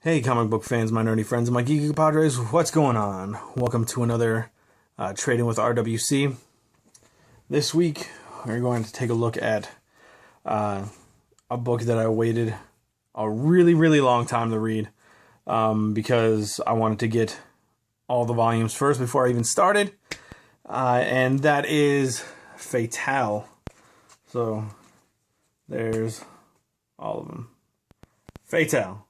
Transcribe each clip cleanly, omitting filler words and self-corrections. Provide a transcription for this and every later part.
Hey, comic book fans, my nerdy friends, and my geeky compadres, what's going on? Welcome to another Trading with RWC. This week, we're going to take a look at a book that I waited a really long time to read because I wanted to get all the volumes first before I even started, and that is Fatale. So, there's all of them. Fatale.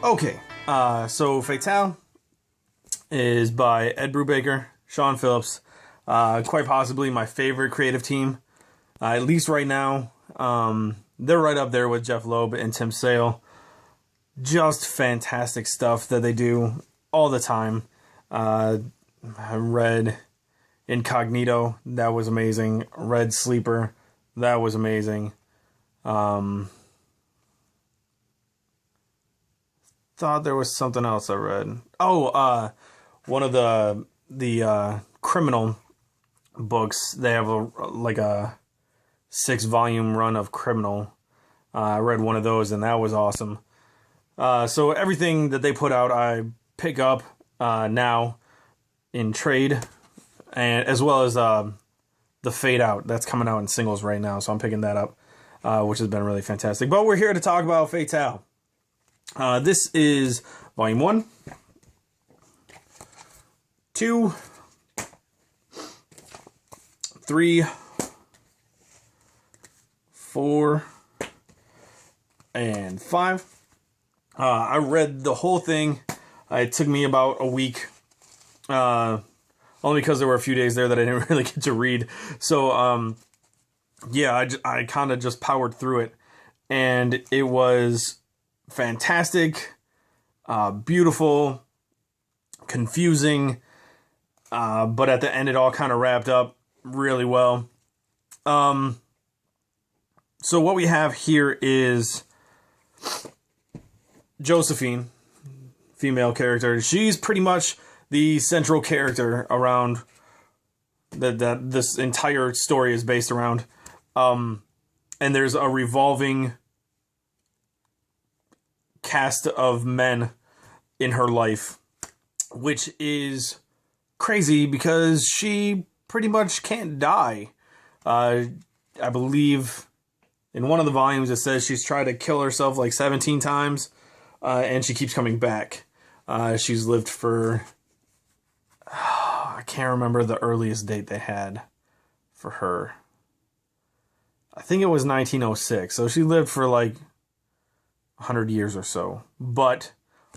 Okay, so Fatale is by Ed Brubaker, Sean Phillips, quite possibly my favorite creative team, at least right now. They're right up there with Jeff Loeb and Tim Sale. Just fantastic stuff that they do all the time. I read Incognito, that was amazing. Read Sleeper, that was amazing. Thought there was something else I read. Oh, one of the criminal books. They have a 6-volume run of Criminal. I read one of those and that was awesome. So everything that they put out, I pick up now in trade, and as well as the Fade Out that's coming out in singles right now. So I'm picking that up, which has been really fantastic. But we're here to talk about Fatale. This is volume 1, 2, 3, 4, and 5. I read the whole thing. It took me about a week, only because there were a few days there that I didn't really get to read. So, yeah, I kind of just powered through it, and it was fantastic, beautiful, confusing, but at the end it all kind of wrapped up really well. So what we have here is Josephine, female character. She's pretty much the central character around that this entire story is based around. And there's a revolving cast of men in her life, which is crazy because she pretty much can't die. I believe in one of the volumes it says she's tried to kill herself like 17 times, and she keeps coming back. She's lived for I can't remember the earliest date they had for her. I think it was 1906, so she lived for like 100 years or so, but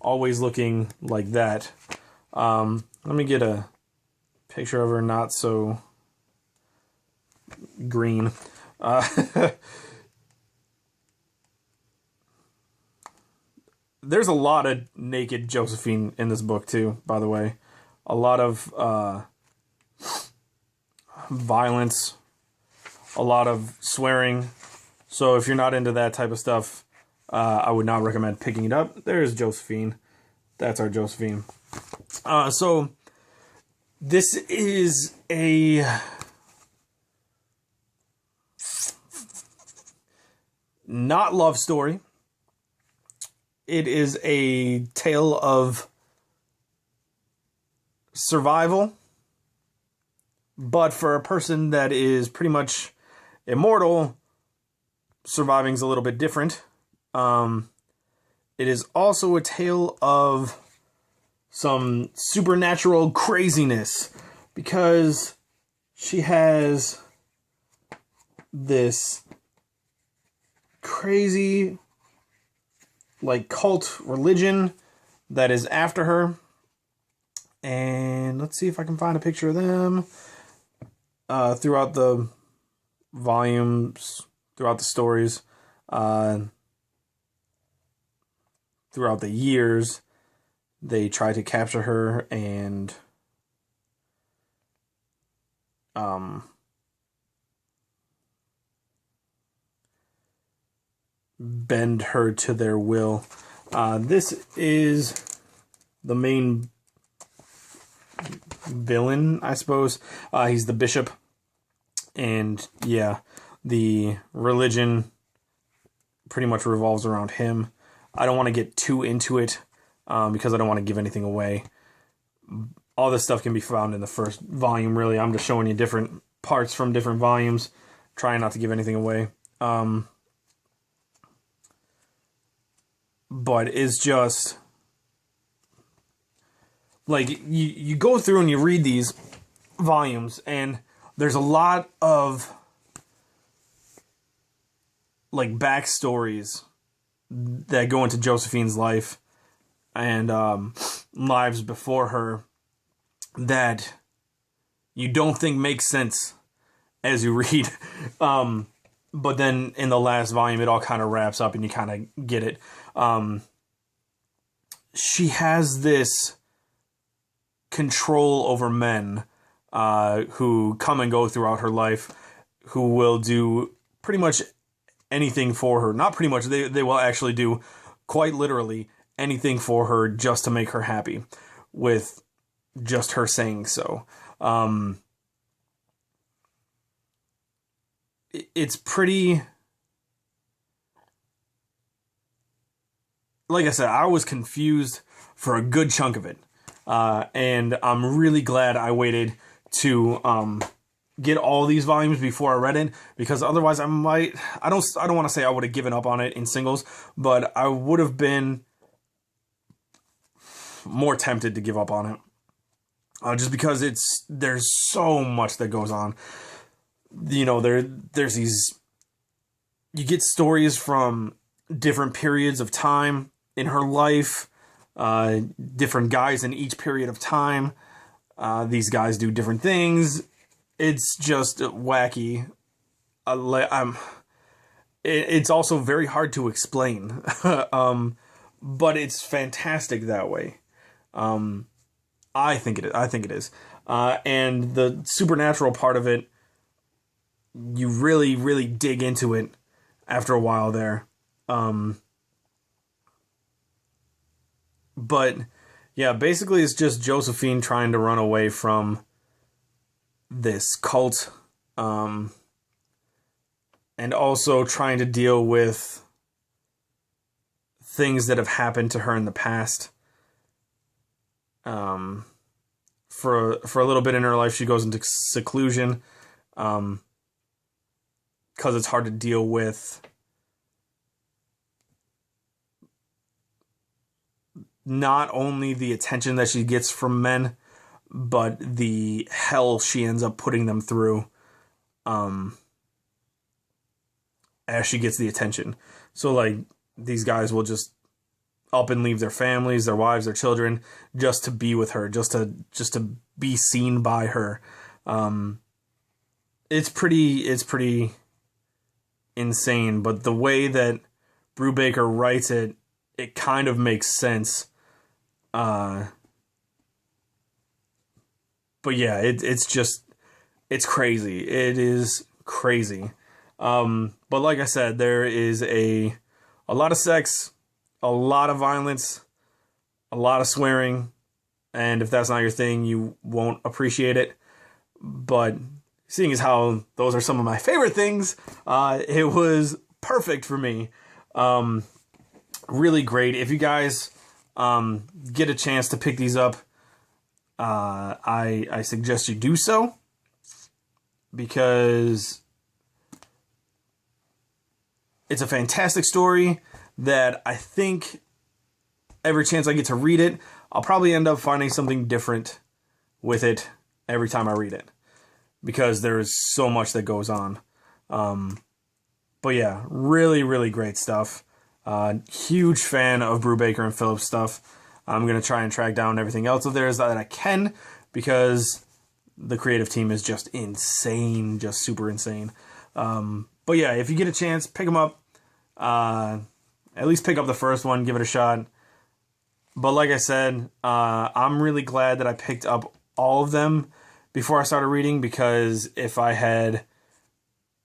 always looking like that. Let me get a picture of her not so green. There's a lot of naked Josephine in this book too, by the way. A lot of violence, a lot of swearing. So if you're not into that type of stuff, I would not recommend picking it up. There's Josephine. That's our Josephine. So this is a not love story. It is a tale of survival, but for a person that is pretty much immortal, surviving's a little bit different. It is also a tale of some supernatural craziness because she has this crazy like cult religion that is after her, And let's see if I can find a picture of them. Throughout the volumes, throughout the stories, throughout the years, they try to capture her and bend her to their will. This is the main villain, I suppose. He's the bishop, and yeah, the religion pretty much revolves around him. I don't want to get too into it because I don't want to give anything away. All this stuff can be found in the first volume, really. I'm just showing you different parts from different volumes, trying not to give anything away. But it's just like you go through and you read these volumes, and there's a lot of like backstories that go into Josephine's life and lives before her that you don't think makes sense as you read. But then in the last volume, it all kind of wraps up and you kind of get it. She has this control over men who come and go throughout her life, who will do pretty much anything for her. Not pretty much, they will actually do quite literally anything for her just to make her happy, with just her saying so. It's pretty... Like I said, I was confused for a good chunk of it. And I'm really glad I waited to get all these volumes before I read it, because otherwise I don't want to say I would have given up on it in singles, but I would have been more tempted to give up on it. Just because there's so much that goes on. You know, there's these... You get stories from different periods of time in her life, different guys in each period of time. These guys do different things. It's just wacky. It's also very hard to explain, but it's fantastic that way. I think it is. And the supernatural part of it, you really, really dig into it after a while there. But yeah, basically it's just Josephine trying to run away from this cult, and also trying to deal with things that have happened to her in the past. For a little bit in her life, she goes into seclusion, because it's hard to deal with not only the attention that she gets from men, but the hell she ends up putting them through as she gets the attention. So, like, these guys will just up and leave their families, their wives, their children, just to be with her, just to be seen by her. It's pretty insane, but the way that Brubaker writes it, it kind of makes sense. But yeah, it's crazy. It is crazy. But like I said, there is a lot of sex, a lot of violence, a lot of swearing, and if that's not your thing, you won't appreciate it. But seeing as how those are some of my favorite things, it was perfect for me. Really great. If you guys get a chance to pick these up, I suggest you do so, because it's a fantastic story that I think every chance I get to read it, I'll probably end up finding something different with it every time I read it, because there's so much that goes on. But yeah, really, really great stuff. Huge fan of Brubaker and Phillips stuff. I'm going to try and track down everything else of theirs that I can, because the creative team is just insane, just super insane. But yeah, if you get a chance, pick them up. At least pick up the first one, give it a shot. But like I said, I'm really glad that I picked up all of them before I started reading, because if I had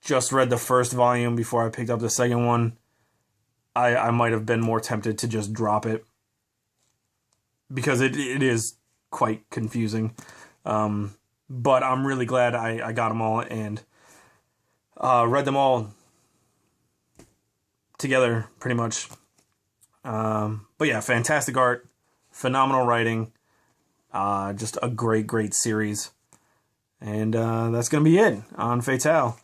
just read the first volume before I picked up the second one, I might have been more tempted to just drop it, because it is quite confusing. But I'm really glad I got them all and read them all together, pretty much. But yeah, fantastic art, phenomenal writing, just a great series. And that's going to be it on Fatale.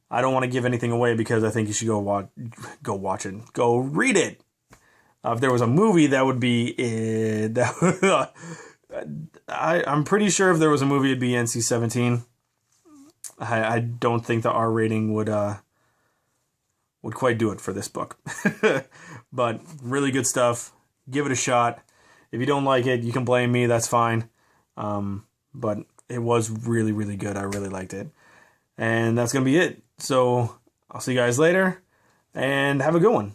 I don't want to give anything away, because I think you should go watch it. Go read it. If there was a movie, that would be it. I'm pretty sure if there was a movie, it'd be NC-17. I don't think the R rating would quite do it for this book. But really good stuff. Give it a shot. If you don't like it, you can blame me. That's fine. But it was really good. I really liked it. And that's going to be it. So I'll see you guys later, and have a good one.